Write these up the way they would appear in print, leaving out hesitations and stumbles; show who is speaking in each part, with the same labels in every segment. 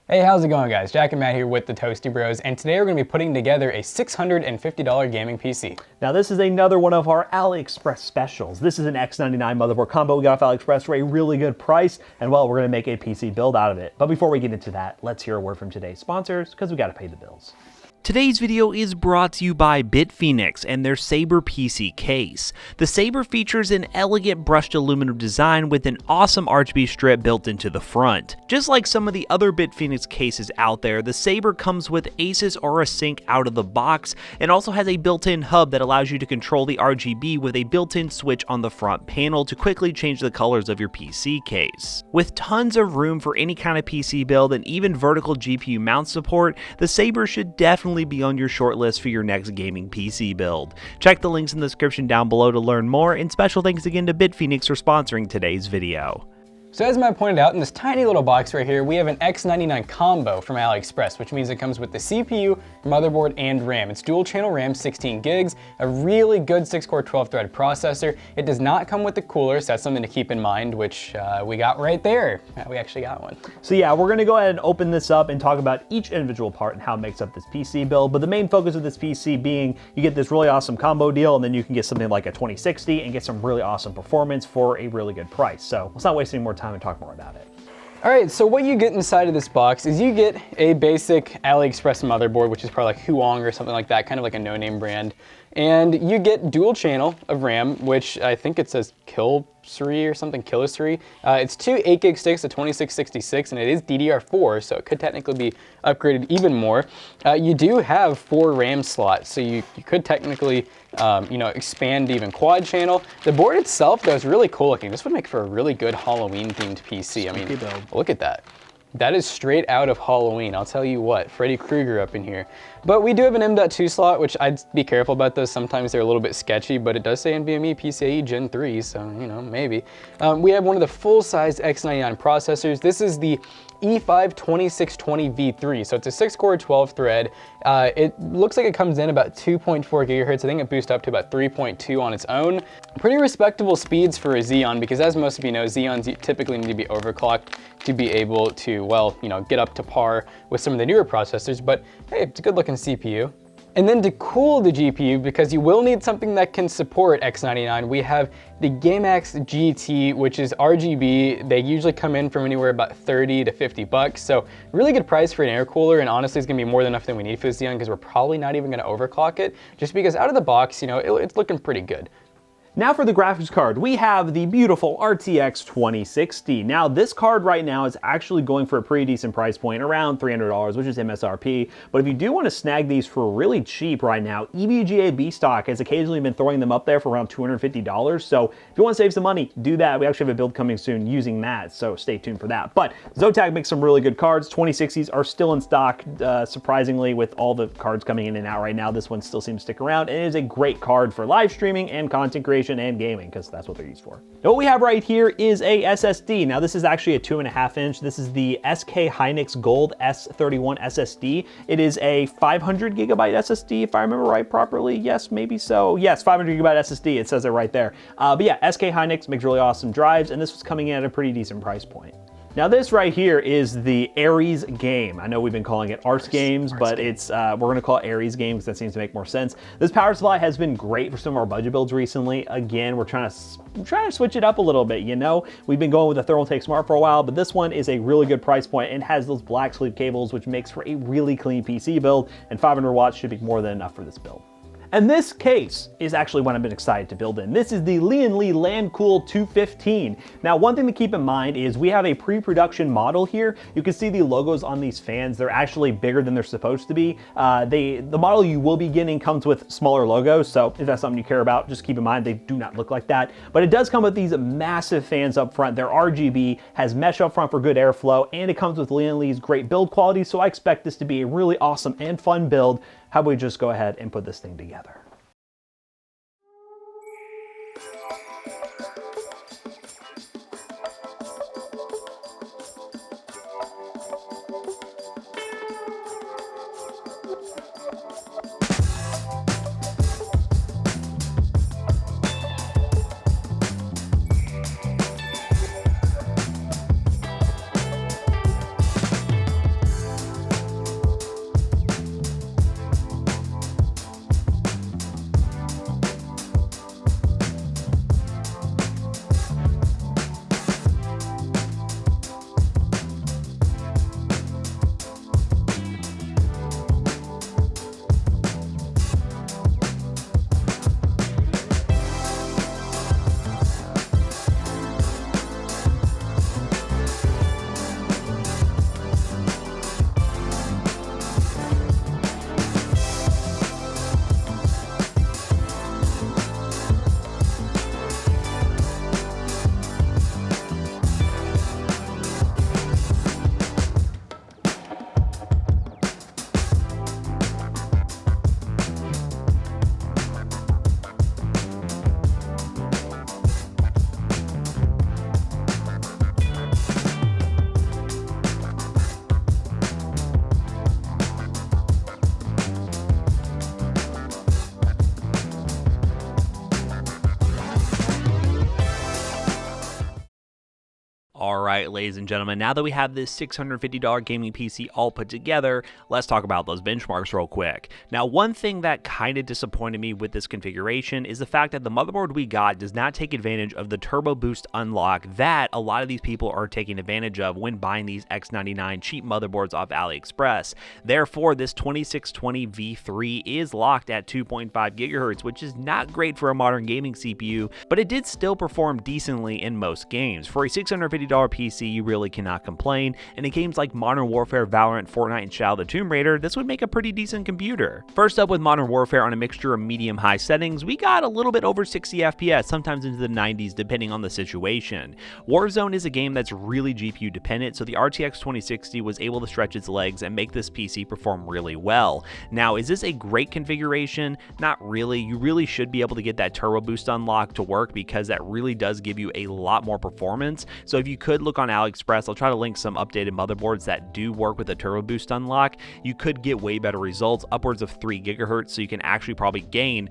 Speaker 1: Hey, how's it going, guys? Jack and Matt here with the Toasty Bros, and today we're going to be putting together a $650 gaming PC.
Speaker 2: Now this is another one of our Aliexpress specials. This is an X99 motherboard combo we got off Aliexpress for a really good price, and well, we're going to make a PC build out of it. But before we get into that, let's hear a word from today's sponsors, because we got to pay the bills.
Speaker 3: Today's video is brought to you by Bitphoenix and their Saber PC case. The Saber features an elegant brushed aluminum design with an awesome RGB strip built into the front. Just like some of the other Bitphoenix cases out there, the Saber comes with Asus Aura Sync out of the box and also has a built-in hub that allows you to control the RGB with a built-in switch on the front panel to quickly change the colors of your PC case. With tons of room for any kind of PC build and even vertical GPU mount support, the Saber should definitely be on your shortlist for your next gaming PC build. Check the links in the description down below to learn more, and special thanks again to Bitphoenix for sponsoring today's video.
Speaker 1: So as Matt pointed out, in this tiny little box right here, we have an X99 combo from AliExpress, which means it comes with the CPU, motherboard, and RAM. It's dual channel RAM, 16 gigs, a really good 6-core 12-thread processor. It does not come with the cooler, so that's something to keep in mind, which we got right there. We actually got one.
Speaker 2: So yeah, we're going to go ahead and open this up and talk about each individual part and how it makes up this PC build, but the main focus of this PC being you get this really awesome combo deal, and then you can get something like a 2060 and get some really awesome performance for a really good price. So let's not waste any more time and talk more about it.
Speaker 1: All right, so what you get inside of this box is you get a basic AliExpress motherboard, which is probably like Huang or something like that, kind of like a no-name brand. And you get dual channel of RAM, which I think it says Kilsri or something, Kilsri. It's two 8 gig sticks, a 2666, and it is DDR4, so it could technically be upgraded even more. You do have 4 RAM slots, so you could technically expand even quad channel. The board itself, though, is really cool looking. This would make for a really good Halloween themed PC. I mean, look at that. That is straight out of Halloween, I'll tell you what, Freddy Krueger up in here. But we do have an M.2 slot, which I'd be careful about those. Sometimes they're a little bit sketchy, but it does say NVMe PCIe Gen 3, so, maybe. We have one of the full-size X99 processors. This is the E5 2620V3, so it's a 6-core 12-thread. It looks like it comes in about 2.4 gigahertz. I think it boosts up to about 3.2 on its own. Pretty respectable speeds for a Xeon, because as most of you know, Xeons typically need to be overclocked to be able to, well, get up to par with some of the newer processors, but hey, it's a good looking CPU. And then to cool the GPU, because you will need something that can support X99, we have the GameX GT, which is RGB. They usually come in from anywhere about 30 to 50 bucks. So really good price for an air cooler, and honestly it's gonna be more than enough than we need for this Xeon, because we're probably not even gonna overclock it, just because out of the box, it's looking pretty good.
Speaker 2: Now for the graphics card, we have the beautiful RTX 2060. Now this card right now is actually going for a pretty decent price point, around $300, which is MSRP. But if you do want to snag these for really cheap right now, EVGA B-Stock has occasionally been throwing them up there for around $250. So if you want to save some money, do that. We actually have a build coming soon using that, so stay tuned for that. But Zotac makes some really good cards. 2060s are still in stock, surprisingly, with all the cards coming in and out right now. This one still seems to stick around, and it is a great card for live streaming and content creation and gaming, because that's what they're used for. Now what we have right here is a SSD. Now this is actually a 2.5 inch. This is the SK Hynix Gold S31 SSD. It is a 500 gigabyte SSD, if I remember right properly. Yes, maybe so. Yes, 500 gigabyte SSD. It says it right there. But yeah, SK Hynix makes really awesome drives, and this was coming in at a pretty decent price point. Now this right here is the Ares game. I know we've been calling it Ars Games, but it's we're gonna call it Ares Games. That seems to make more sense. This power supply has been great for some of our budget builds recently. Again, we're trying to switch it up a little bit. We've been going with the Thermaltake Smart for a while, but this one is a really good price point and has those black sleeve cables, which makes for a really clean PC build. And 500 watts should be more than enough for this build. And this case is actually what I've been excited to build in. This is the Lian Li Landcool 215. Now, one thing to keep in mind is we have a pre-production model here. You can see the logos on these fans. They're actually bigger than they're supposed to be. The model you will be getting comes with smaller logos, so if that's something you care about, just keep in mind they do not look like that. But it does come with these massive fans up front. They're RGB, has mesh up front for good airflow, and it comes with Lian Li's great build quality, so I expect this to be a really awesome and fun build. How about we just go ahead and put this thing together?
Speaker 3: Alright, ladies and gentlemen, now that we have this $650 gaming PC all put together, let's talk about those benchmarks real quick. Now, one thing that kind of disappointed me with this configuration is the fact that the motherboard we got does not take advantage of the Turbo Boost unlock that a lot of these people are taking advantage of when buying these X99 cheap motherboards off Aliexpress. Therefore, this 2620 V3 is locked at 2.5 GHz, which is not great for a modern gaming CPU, but it did still perform decently in most games. For a $650 PC, you really cannot complain, and in games like Modern Warfare, Valorant, Fortnite, and Shadow of the Tomb Raider, this would make a pretty decent computer. First up with Modern Warfare on a mixture of medium-high settings, we got a little bit over 60 FPS, sometimes into the 90s depending on the situation. Warzone is a game that's really GPU dependent, so the RTX 2060 was able to stretch its legs and make this PC perform really well. Now, is this a great configuration? Not really. You really should be able to get that Turbo Boost unlock to work because that really does give you a lot more performance. So if you could look on AliExpress, I'll try to link some updated motherboards that do work with the Turbo Boost unlock. You could get way better results, upwards of 3 GHz, so you can actually probably gain,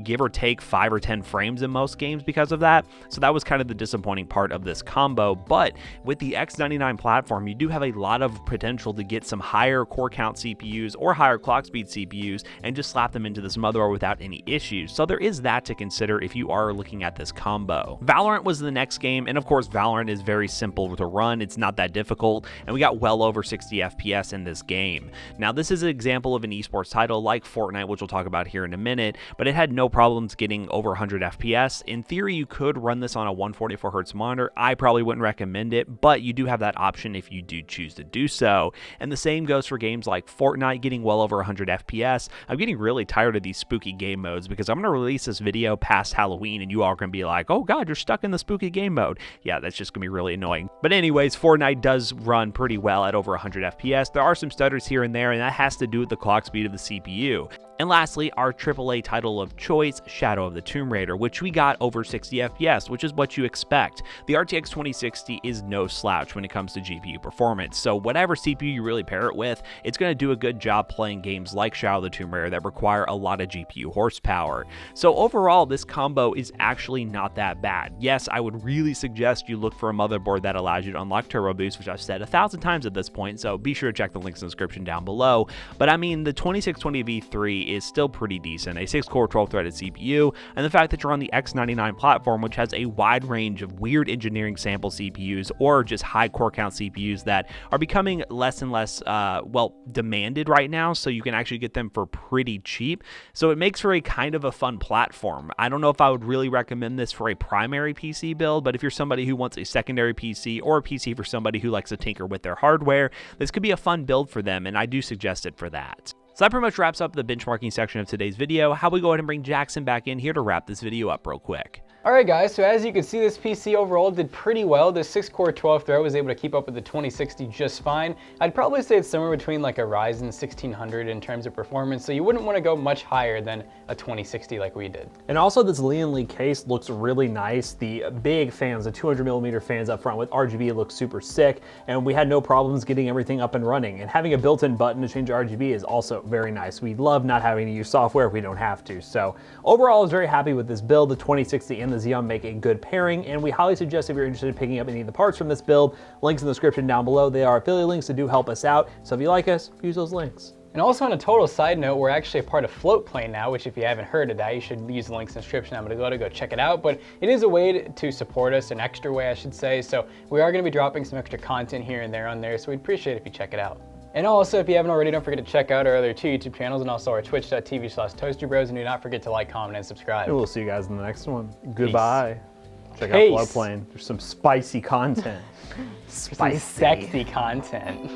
Speaker 3: give or take 5 or 10 frames in most games because of that. So that was kind of the disappointing part of this combo, but with the X99 platform, you do have a lot of potential to get some higher core count CPUs or higher clock speed CPUs and just slap them into this motherboard without any issues. So there is that to consider if you are looking at this combo. Valorant was the next game, and of course Valorant is very simple to run. It's not that difficult, and we got well over 60 FPS in this game. Now, this is an example of an esports title like Fortnite, which we'll talk about here in a minute, but it had no problems getting over 100 FPS. In theory, you could run this on a 144Hz monitor. I probably wouldn't recommend it, but you do have that option if you do choose to do so. And the same goes for games like Fortnite getting well over 100 FPS. I'm getting really tired of these spooky game modes because I'm going to release this video past Halloween and you all are going to be like, oh god, you're stuck in the spooky game mode. Yeah, that's just going to be really annoying. But anyways, Fortnite does run pretty well at over 100 FPS. There are some stutters here and there, and that has to do with the clock speed of the CPU. And lastly, our AAA title of choice, Shadow of the Tomb Raider, which we got over 60 FPS, which is what you expect. The RTX 2060 is no slouch when it comes to GPU performance, so whatever CPU you really pair it with, it's going to do a good job playing games like Shadow of the Tomb Raider that require a lot of GPU horsepower. So overall, this combo is actually not that bad. Yes, I would really suggest you look for a motherboard that allows you to unlock Turbo Boost, which I've said 1,000 times at this point, so be sure to check the links in the description down below. But I mean, the 2620 V3 is still pretty decent, a 6-core 12-threaded CPU, and the fact that you're on the X99 platform, which has a wide range of weird engineering sample CPUs or just high core count CPUs that are becoming less and less, demanded right now, so you can actually get them for pretty cheap. So it makes for a kind of a fun platform. I don't know if I would really recommend this for a primary PC build, but if you're somebody who wants a secondary PC or a PC for somebody who likes to tinker with their hardware, this could be a fun build for them, and I do suggest it for that. So that pretty much wraps up the benchmarking section of today's video. How about we go ahead and bring Jackson back in here to wrap this video up real quick.
Speaker 1: Alright guys, so as you can see, this PC overall did pretty well. This 6-core 12-thread was able to keep up with the 2060 just fine. I'd probably say it's somewhere between like a Ryzen 1600 in terms of performance, so you wouldn't want to go much higher than a 2060 like we did.
Speaker 2: And also this Lian Li case looks really nice. The big fans, the 200mm fans up front with RGB looks super sick, and we had no problems getting everything up and running. And having a built-in button to change RGB is also very nice. We love not having to use software if we don't have to. So overall, I was very happy with this build. The 2060 and the Xeon make a good pairing, and we highly suggest if you're interested in picking up any of the parts from this build, links in the description down below. They are affiliate links that do help us out, so if you like us, use those links.
Speaker 1: And also on a total side note, we're actually a part of Floatplane now, which if you haven't heard of that, you should use the links in the description. I'm going to go check it out, but it is a way to support us, an extra way I should say, so we are going to be dropping some extra content here and there on there, so we'd appreciate it if you check it out. And also, if you haven't already, don't forget to check out our other 2 YouTube channels and also our twitch.tv/toastybros, and do not forget to like, comment, and subscribe.
Speaker 2: And we'll see you guys in the next one. Goodbye. Check
Speaker 1: Peace.
Speaker 2: out Floatplane. There's some spicy content.
Speaker 1: Spicy. Sexy content.